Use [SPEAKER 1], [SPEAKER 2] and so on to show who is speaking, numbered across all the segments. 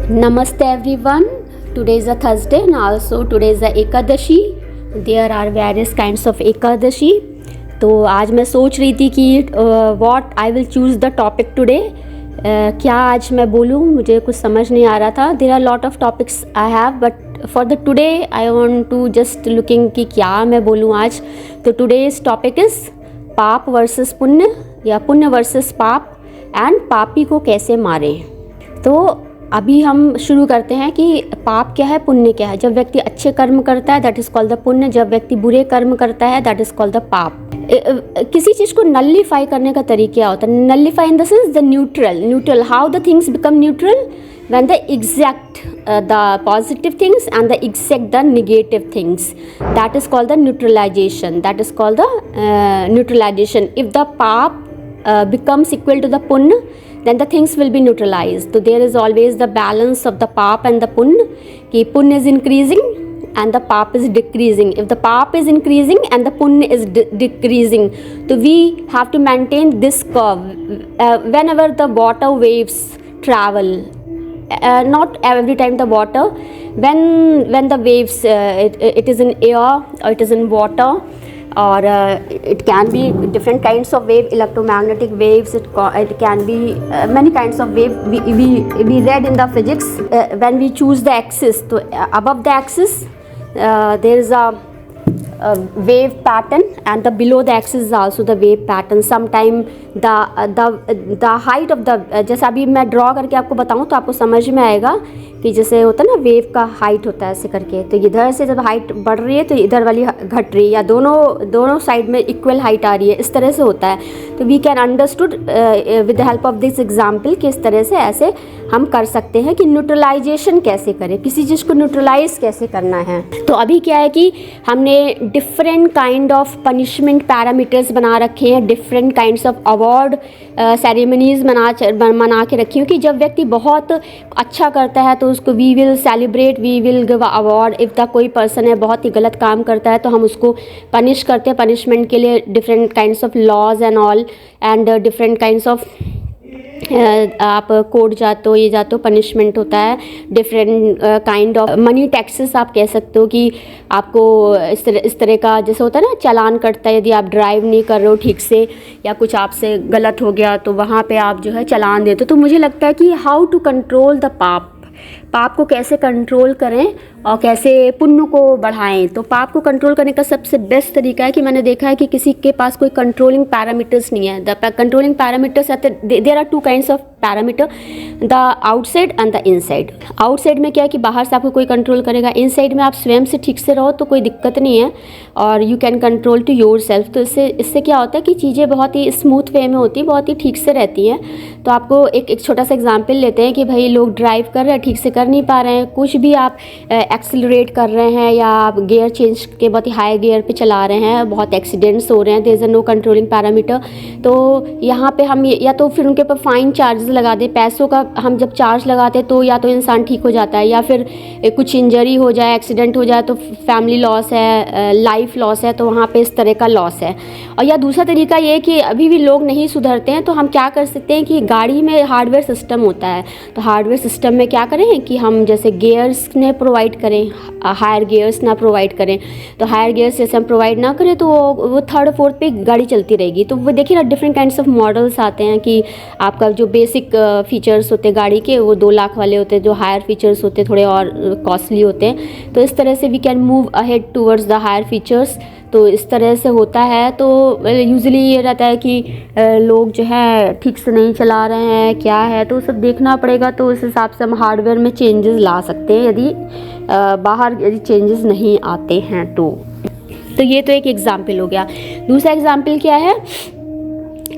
[SPEAKER 1] Namaste everyone. Today is a Thursday and also today is a Ekadashi. There are various kinds of Ekadashi. तो आज मैं सोच रही थी कि what I will choose the topic today. क्या आज मैं बोलूँ, मुझे कुछ समझ नहीं आ रहा था. There are lot of topics I have but for the today I want to just looking कि क्या मैं बोलूँ आज. तो today's topic is पाप वर्सेस पुण्य या पुण्य वर्सेस पाप एंड पापी को कैसे मारें. तो अभी हम शुरू करते हैं कि पाप क्या है, पुण्य क्या है. जब व्यक्ति अच्छे कर्म करता है दैट इज़ कॉल्ड द पुण्य, जब व्यक्ति बुरे कर्म करता है दैट इज़ कॉल्ड द पाप. किसी चीज़ को नलिफाई करने का तरीका क्या होता है. Nullify in the sense the neutral. How the things become neutral when the exact the positive things and the exact the negative things, that is called the neutralization. If the pap becomes equal to the punya, then the things will be neutralized. So there is always the balance of the pap and the punya, ki punya is increasing and the pap is decreasing. If the pap is increasing and the punya is decreasing, so we have to maintain this curve. Whenever the water waves travel, not every time the water, when the waves it is in air or it is in water, or it can be different kinds of wave, electromagnetic waves, it can be many kinds of wave. We read in the physics, when we choose the axis, so above the axis there is a wave pattern and the below the axis is also the wave pattern. Sometime the height of the, जैसे अभी मैं draw करके आपको बताऊं तो आपको समझ में आएगा कि जैसे होता है ना वेव का हाइट होता है ऐसे करके, तो इधर से जब हाइट बढ़ रही है तो इधर वाली घट रही है या दोनों साइड में इक्वल हाइट आ रही है, इस तरह से होता है. तो we can understood with the help of this example कि इस तरह से ऐसे हम कर सकते हैं कि न्यूट्रलाइजेशन कैसे करें, किसी चीज़ को न्यूट्रलाइज कैसे करना है. तो अभी क्या है कि हमने different kind of punishment parameters बना रखे हैं, different kinds of award ceremonies बना के रखी हूँ कि जब व्यक्ति बहुत अच्छा करता है तो उसको we will celebrate, we will give award. If the कोई पर्सन है बहुत ही गलत काम करता है तो हम उसको पनिश करते हैं. पनिशमेंट के लिए different kinds of laws and all and different kinds of आप कोर्ट जाते हो, ये जाते हो, पनिशमेंट होता है. Different kind of money taxes आप कह सकते हो कि आपको इस तरह का जैसे होता है ना चालान कटता है यदि आप ड्राइव नहीं कर रहे हो ठीक से या कुछ आपसे गलत हो गया तो वहाँ पे आप जो है चालान देते हो. तो मुझे लगता है कि हाउ टू कंट्रोल द पाप को कैसे कंट्रोल करें और कैसे पुण्य को बढ़ाएं. तो पाप को कंट्रोल करने का सबसे बेस्ट तरीका है कि मैंने देखा है कि किसी के पास कोई कंट्रोलिंग पैरामीटर्स नहीं है. The controlling parameters there are two kinds of parameter, the outside and the inside. Outside में क्या है कि बाहर से आपको कोई कंट्रोल करेगा, इनसाइड में आप स्वयं से ठीक से रहो तो कोई दिक्कत नहीं है और you can control to yourself. तो इससे क्या होता है कि चीज़ें बहुत ही स्मूथ वे में होती है, बहुत ही ठीक से रहती हैं. तो आपको एक छोटा सा एग्जाम्पल लेते हैं कि भाई लोग ड्राइव कर रहे हैं ठीक से कर नहीं पा रहे हैं, कुछ भी आप एक्सेलरेट कर रहे हैं या आप गियर चेंज के बहुत ही हाई गियर पे चला रहे हैं, बहुत एक्सीडेंट्स हो रहे हैं, there is no controlling parameter. तो यहाँ पे हम या तो फिर उनके ऊपर फाइन चार्जेस लगा दें. पैसों का हम जब चार्ज लगाते हैं तो या तो इंसान ठीक हो जाता है या फिर कुछ इंजरी हो जाए, एक्सीडेंट हो जाए तो फैमिली लॉस है, लाइफ लॉस है, तो वहाँ पे इस तरह का लॉस है. और या दूसरा तरीका ये है कि अभी भी लोग नहीं सुधरते हैं तो हम क्या कर सकते हैं कि गाड़ी में हार्डवेयर सिस्टम होता है, तो हार्डवेयर सिस्टम में क्या करें कि हम जैसे गियर्स ने प्रोवाइड करें, हायर गियर्स ना प्रोवाइड करें. तो हायर गियर्स जैसे हम प्रोवाइड ना करें तो वो थर्ड फोर्थ पे गाड़ी चलती रहेगी. तो वो देखिए ना डिफरेंट काइंड्स ऑफ मॉडल्स आते हैं कि आपका जो बेसिक फीचर्स होते हैं गाड़ी के वो 2 लाख वाले होते हैं, जो हायर फीचर्स होते हैं थोड़े और कॉस्टली होते हैं. तो इस तरह से we can move ahead towards the higher features. तो इस तरह से होता है. तो यूजुअली ये रहता है कि लोग जो है ठीक से नहीं चला रहे हैं क्या है, तो सब देखना पड़ेगा. तो उस हिसाब से हम हार्डवेयर में चेंजेस ला सकते हैं यदि बाहर यदि चेंजेस नहीं आते हैं तो ये तो एक एग्जाम्पल हो गया. दूसरा एग्जाम्पल क्या है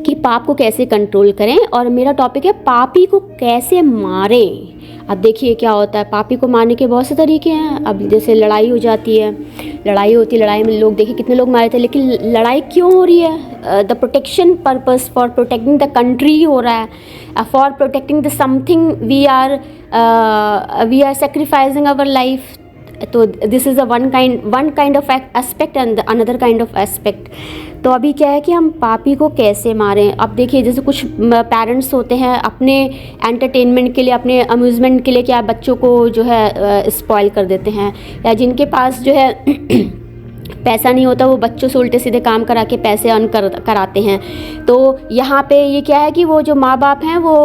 [SPEAKER 1] कि पाप को कैसे कंट्रोल करें, और मेरा टॉपिक है पापी को कैसे मारें. अब देखिए क्या होता है, पापी को मारने के बहुत से तरीके हैं. अब जैसे लड़ाई हो जाती है, लड़ाई होती है, लड़ाई में लोग देखिए कितने लोग मारे थे, लेकिन लड़ाई क्यों हो रही है? The protection purpose, for protecting the country हो रहा है, for protecting the something we are sacrificing our life. तो this is a one kind of aspect and another kind of aspect. तो अभी क्या है कि हम पापी को कैसे मारें। अब देखिए जैसे कुछ पेरेंट्स होते हैं अपने एंटरटेनमेंट के लिए, अपने अम्यूज़मेंट के लिए क्या बच्चों को जो है स्पॉइल कर देते हैं, या जिनके पास जो है पैसा नहीं होता वो बच्चों से उल्टे सीधे काम करा के पैसे अर्न कराते हैं। तो यहाँ पे ये क्या है कि वो जो माँ बाप हैं वो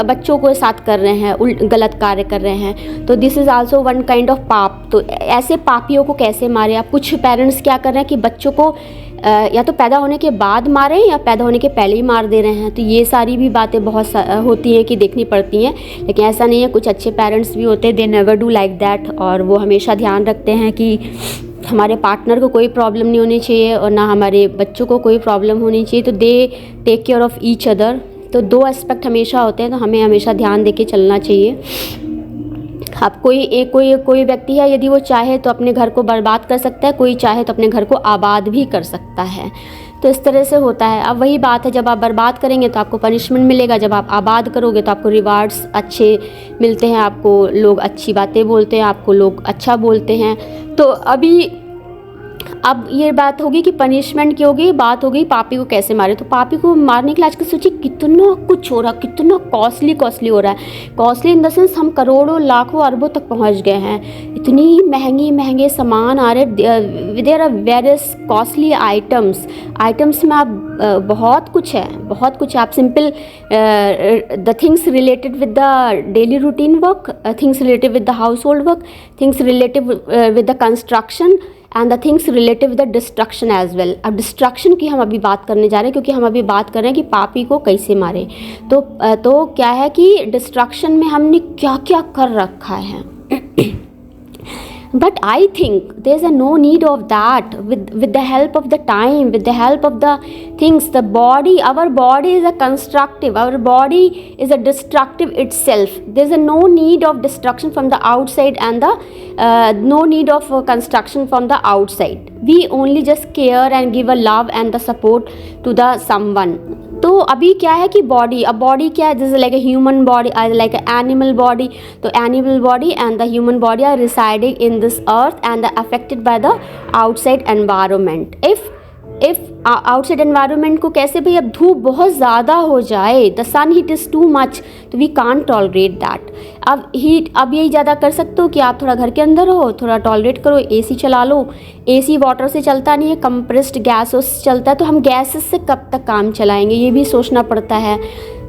[SPEAKER 1] बच्चों को साथ कर रहे हैं, गलत कार्य कर रहे हैं। तो this is also one kind of पाप। तो ऐसे पापियों को कैसे मारें। अब कुछ पेरेंट्स क्या कर रहे हैं कि बच्चों को या तो पैदा होने के बाद मारें या पैदा होने के पहले ही मार दे रहे हैं। तो ये सारी भी बातें बहुत होती हैं कि देखनी पड़ती हैं, लेकिन ऐसा नहीं है। कुछ अच्छे पेरेंट्स भी होते हैं, they never do like that, और वो हमेशा ध्यान रखते हैं कि हमारे पार्टनर को कोई प्रॉब्लम नहीं होनी चाहिए और ना हमारे बच्चों को कोई प्रॉब्लम होनी चाहिए। तो they take care of each other. तो दो एस्पेक्ट हमेशा होते हैं, तो हमें हमेशा ध्यान देके चलना चाहिए। अब कोई व्यक्ति है, यदि वो चाहे तो अपने घर को बर्बाद कर सकता है, कोई चाहे तो अपने घर को आबाद भी कर सकता है। तो इस तरह से होता है। अब वही बात है, जब आप बर्बाद करेंगे तो आपको पनिशमेंट मिलेगा, जब आप आबाद करोगे तो आपको रिवार्ड्स अच्छे मिलते हैं, आपको लोग अच्छी बातें बोलते हैं, आपको लोग अच्छा बोलते हैं। तो अब ये बात होगी कि पनिशमेंट की होगी, बात होगी पापी को कैसे मारे। तो पापी को मारने के लिए आजकल सोचिए कितना कुछ हो रहा, कितना कॉस्टली हो रहा है। कॉस्टली इन द सेंस हम करोड़ों लाखों अरबों तक पहुंच गए हैं। इतनी महंगे सामान आ रहे, there are various costly items में आप बहुत कुछ है। आप simple the things related with the daily routine work, things related with the household work, things related with the construction and the things relative with the destruction as well. अब destruction की हम अभी बात करने जा रहे हैं, क्योंकि हम अभी बात कर रहे हैं कि पापी को कैसे मारे। तो क्या है कि डिस्ट्रक्शन में हमने क्या क्या कर रखा है। But I think there's no need of that. With the help of the time, with the help of the things, our body is a constructive, our body is a destructive itself. There's no need of destruction from the outside and no need of construction from the outside. We only just care and give a love and the support to the someone. तो अभी क्या है कि body क्या है, जैसे like a human body, like a animal body. तो animal body and the human body are residing in this earth and affected by the outside environment. If outside environment को कैसे, भाई अब धूप बहुत ज़्यादा हो जाए, the sun heat is too much, तो वी कांट टॉलरेट दैट। अब यही ज़्यादा कर सकते हो कि आप थोड़ा घर के अंदर हो, थोड़ा टॉलरेट करो, एसी चला लो। एसी वाटर से चलता नहीं है, कंप्रेस्ड गैस से चलता है। तो हम गैसेस से कब तक काम चलाएंगे, ये भी सोचना पड़ता है।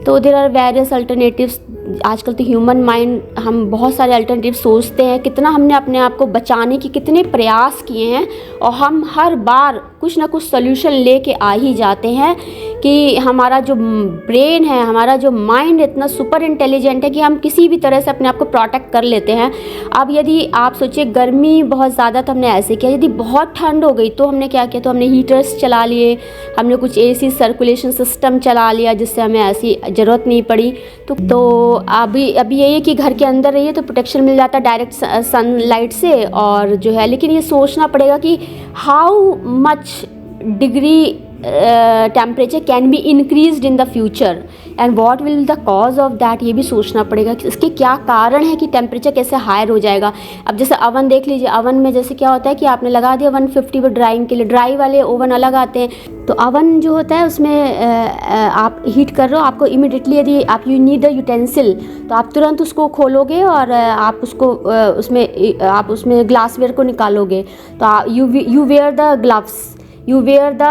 [SPEAKER 1] तो देयर आर वेरियस अल्टरनेटिव्स। आजकल तो ह्यूमन माइंड, हम बहुत सारे अल्टरनेटिव सोचते हैं, कितना हमने अपने आप को बचाने के कितने प्रयास किए हैं, और हम हर बार कुछ ना कुछ सोल्यूशन लेके आ ही जाते हैं कि हमारा जो ब्रेन है, हमारा जो माइंड इतना सुपर इंटेलिजेंट है कि हम किसी भी तरह से अपने आप को प्रोटेक्ट कर लेते हैं। अब यदि आप सोचिए गर्मी बहुत ज़्यादा, तो हमने ऐसे किया। यदि बहुत ठंड हो गई तो हमने क्या किया, तो हमने हीटर्स चला लिए, हमने कुछ एसी सर्कुलेशन सिस्टम चला लिया, जिससे हमें ऐसी ज़रूरत नहीं पड़ी। तो अभी यही है कि घर के अंदर रहिए तो प्रोटेक्शन मिल जाता है डायरेक्ट सनलाइट से, और जो है, लेकिन ये सोचना पड़ेगा कि how much degree temperature can be increased in the future and what will the cause of that. ये भी सोचना पड़ेगा कि इसके क्या कारण है कि टेम्परेचर कैसे हायर हो जाएगा। अब जैसे ओवन देख लीजिए, ओवन में जैसे क्या होता है कि आपने लगा दिया 150 पर ड्राइंग के लिए, ड्राई वाले ओवन अलग आते हैं। तो ओवन जो होता है उसमें आप हीट कर रहे हो, आपको इमिडिएटली यदि आप यू नीड अ यूटेंसिल, तो आप तुरंत उसको खोलोगे और आप उसको उसमें ग्लासवेयर को निकालोगे। तो you wear the gloves, you wear the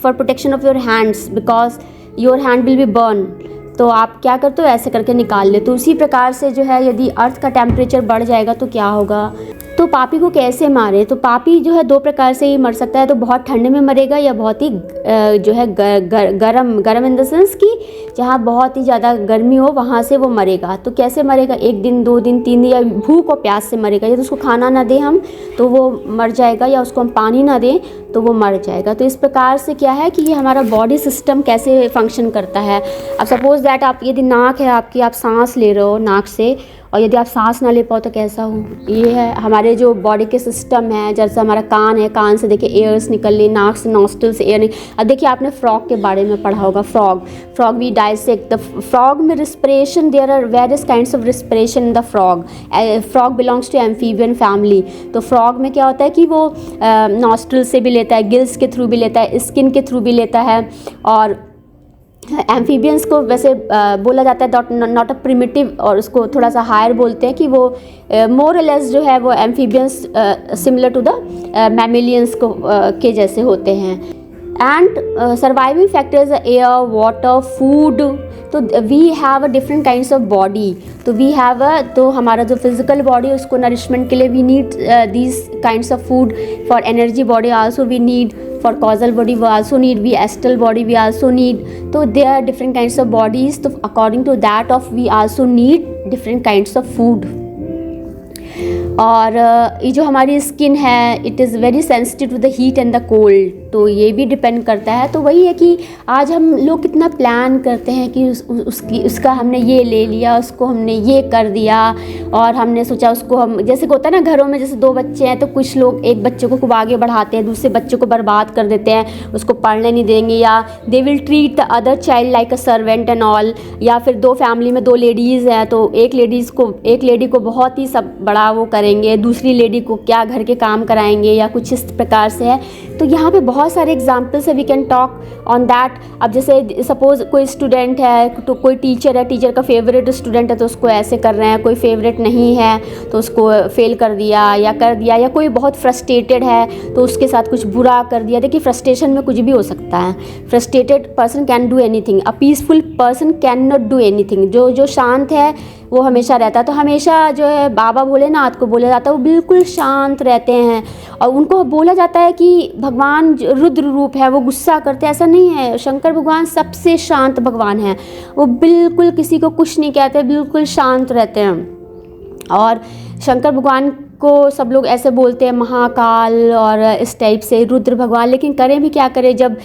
[SPEAKER 1] for protection of your hands because your hand will be burned। तो आप क्या करते हो, ऐसे करके निकाल ले। तो उसी प्रकार से जो है, यदि अर्थ का टेम्परेचर बढ़ जाएगा तो क्या होगा। तो पापी को कैसे मारे, तो पापी जो है दो प्रकार से ही मर सकता है। तो बहुत ठंड में मरेगा, या बहुत ही जो है गरम इन द सेंस कि जहाँ बहुत ही ज़्यादा गर्मी हो वहाँ से वो मरेगा। तो कैसे मरेगा, 1 दिन 2 दिन 3 दिन, या भूख और प्यास से मरेगा। यदि उसको खाना ना दें हम तो वो मर जाएगा, या उसको हम पानी ना दें तो वो मर जाएगा। तो इस प्रकार से क्या है कि ये हमारा बॉडी सिस्टम कैसे फंक्शन करता है। अब सपोज़ दैट आप, यदि नाक है आपकी, आप सांस ले रहे हो नाक से, और यदि आप सांस ना ले पाओ तो कैसा हो। ये है हमारे जो बॉडी के सिस्टम है, जैसे हमारा कान है, कान से देखिए एयर्स निकल ली, नाक से नॉस्ट्रल से एयर अब देखिए आपने फ्रॉग के बारे में पढ़ा होगा। Frog we dissect the frog में respiration, there are various kinds of respiration in the frog. Frog belongs to amphibian family. तो फ्रॉग में क्या होता है कि वो नॉस्ट्रल से भी लेता है, गिल्स के थ्रू भी लेता है, स्किन के थ्रू भी लेता है। और एम्फीबियंस को वैसे बोला जाता है नॉट अ प्रिमिटिव, और उसको थोड़ा सा हायर बोलते हैं कि वो मोर लेस जो है वो amphibians similar to the mammalians को के जैसे होते हैं। And surviving factors air, water, food. तो we have a different kinds of body. तो वी हैव तो हमारा जो फिजिकल बॉडी है उसको नरिशमेंट के लिए we need these kinds of food. For energy body also we need, for causal body we also need, we astral body we also need. So there are different kinds of bodies, so according to that of we also need different kinds of food. और ये जो हमारी skin है it is very sensitive to the heat and the cold, तो ये भी depend करता है। तो वही है कि आज हम लोग कितना प्लान करते हैं कि उसका हमने ये ले लिया, उसको हमने ये कर दिया, और हमने सोचा उसको हम, जैसे होता है ना घरों में, जैसे 2 बच्चे हैं तो कुछ लोग एक बच्चे को खूब आगे बढ़ाते हैं, दूसरे बच्चे को बर्बाद कर देते हैं, उसको पढ़ने नहीं देंगे, या they will treat the other child like a servant and all. या फिर 2 फैमिली में 2 लेडीज़ हैं तो एक लेडी को बहुत ही सब बड़ा वो करेंगे, दूसरी लेडी को क्या घर के काम कराएंगे या कुछ इस प्रकार से है। तो यहाँ पे बहुत सारे एग्जाम्पल्स है, we can talk on that. अब जैसे सपोज कोई स्टूडेंट है तो कोई टीचर है, टीचर का फेवरेट स्टूडेंट है तो उसको ऐसे कर रहे हैं, कोई फेवरेट नहीं है तो उसको फेल कर दिया, या कोई बहुत फ्रस्ट्रेटेड है तो उसके साथ कुछ बुरा कर दिया। देखिए फ्रस्ट्रेशन में कुछ भी हो सकता है। Frustrated person can do anything, a peaceful person can not do anything. जो शांत है वो हमेशा रहता है। तो हमेशा जो है बाबा भोलेनाथ को बोला जाता है वो बिल्कुल शांत रहते हैं, और उनको बोला जाता है कि भगवान रुद्र रूप है, वो गुस्सा करते हैं, ऐसा नहीं है। शंकर भगवान सबसे शांत भगवान हैं, वो बिल्कुल किसी को कुछ नहीं कहते, बिल्कुल शांत रहते हैं। और शंकर भगवान को सब लोग ऐसे बोलते हैं महाकाल और इस टाइप से, रुद्र भगवान। लेकिन करें भी क्या करें, जब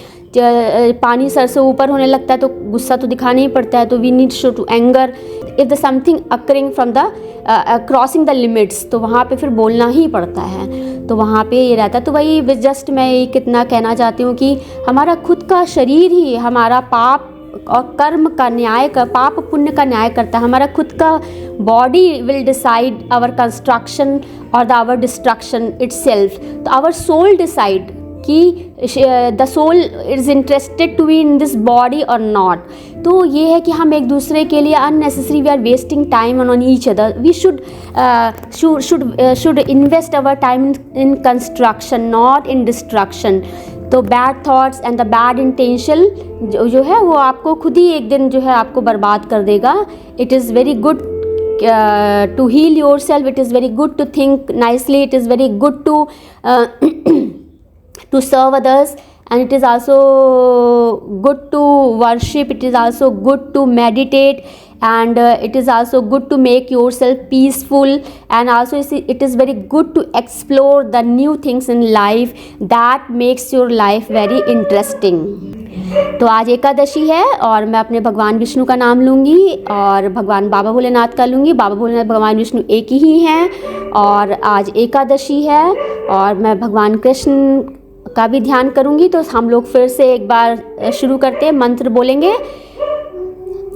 [SPEAKER 1] पानी सर से ऊपर होने लगता है तो गुस्सा तो दिखाना ही पड़ता है। तो we need show to anger if the something occurring from the crossing the limits, तो वहाँ पे फिर बोलना ही पड़ता है। तो वहाँ पे ये रहता है। तो वही जस्ट मैं ये कितना कहना चाहती हूँ कि हमारा खुद का शरीर ही हमारा पाप और कर्म का न्याय कर, पाप पुण्य का न्याय करता है। हमारा खुद का body will decide our construction और आवर डिस्ट्रक्शन इटसेल्फ। तो आवर सोल डिसाइड कि the soul is interested to be in this body और नॉट। तो ये है कि हम एक दूसरे के लिए unnecessary we are wasting time on each other. We should invest our time in construction not in destruction. तो bad thoughts and the bad intention जो है वो आपको खुद ही एक दिन जो है आपको बर्बाद कर देगा। It is very good to heal yourself, it is very good to think nicely, it is very good to serve others, and it is also good to worship, it is also good to meditate, and it is also good to make yourself peaceful, and also it is very good to explore the new things in life that makes your life very interesting. तो आज एकादशी है और मैं अपने भगवान विष्णु का नाम लूँगी और भगवान बाबा भोलेनाथ का लूँगी। बाबा भोलेनाथ भगवान विष्णु एक ही हैं और आज एकादशी है और मैं भगवान कृष्ण का भी ध्यान करूँगी। तो हम लोग फिर से एक बार शुरू करते हैं, मंत्र बोलेंगे।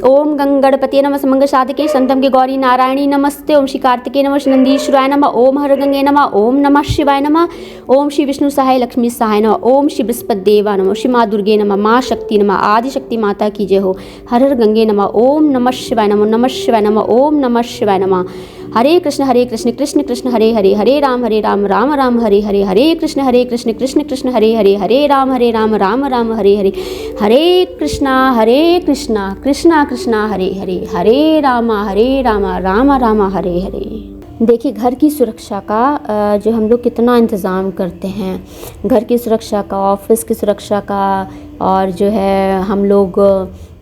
[SPEAKER 1] ओम गंगणपति नमः समंग साधके संतम के गौरी नारायणी नमस्ते। ओम श्री कार्तिके नमः श्री नंदीश्वराय नमः। ओम हर गंगे नमः। ओम नमः शिवाय नमः। ओम श्री विष्णु सहाय लक्ष्मी सहाय नमः। ओम श्री बृहस्पति देवा नमः। श्री माँ दुर्गे नमः। माँ शक्ति नमः। आदि शक्ति माता की जय हो। हर हर गंगे नमः। ओम नमः शिवाय नमः। नमः शिवाय नमः। ओम नमः शिवाय नमः। हरे कृष्ण कृष्ण कृष्ण हरे हरे, हरे राम राम राम हरे हरे, हरे कृष्ण कृष्ण कृष्ण हरे हरे, हरे राम राम राम हरे हरे, हरे कृष्णा कृष्णा कृष्णा हरे हरे, हरे राम राम राम हरे हरे। देखिए घर की सुरक्षा का जो हम लोग कितना इंतज़ाम करते हैं, घर की सुरक्षा का, ऑफिस की सुरक्षा का, और जो है हम लोग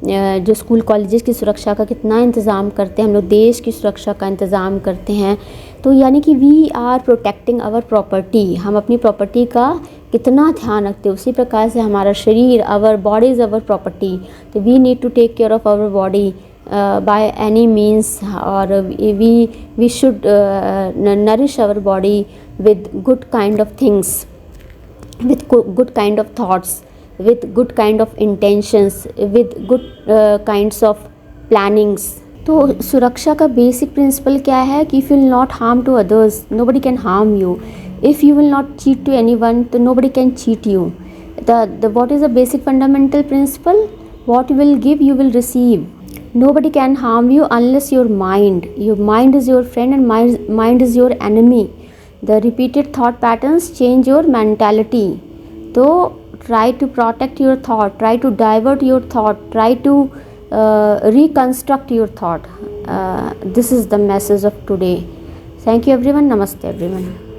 [SPEAKER 1] जो स्कूल कॉलेजेस की सुरक्षा का कितना इंतज़ाम करते हैं, हम लोग देश की सुरक्षा का इंतज़ाम करते हैं। तो यानी कि we are protecting our property, हम अपनी प्रॉपर्टी का कितना ध्यान रखते हैं। उसी प्रकार से हमारा शरीर, our body is our property, तो we need to take care of our body by any means, or we should nourish our body with good kind of things, with good kind of thoughts, with good kind of intentions, with good kinds of plannings. तो सुरक्षा का basic principle क्या है कि if you will not harm to others, nobody can harm you. If you will not cheat to anyone, तो nobody can cheat you. the what is the basic fundamental principle? What you will give, you will receive. Nobody can harm you unless your mind is your friend, and mind is your enemy. The repeated thought patterns change your mentality. So try to protect your thought, try to divert your thought, try to reconstruct your thought. This is the message of today. Thank you everyone. Namaste everyone.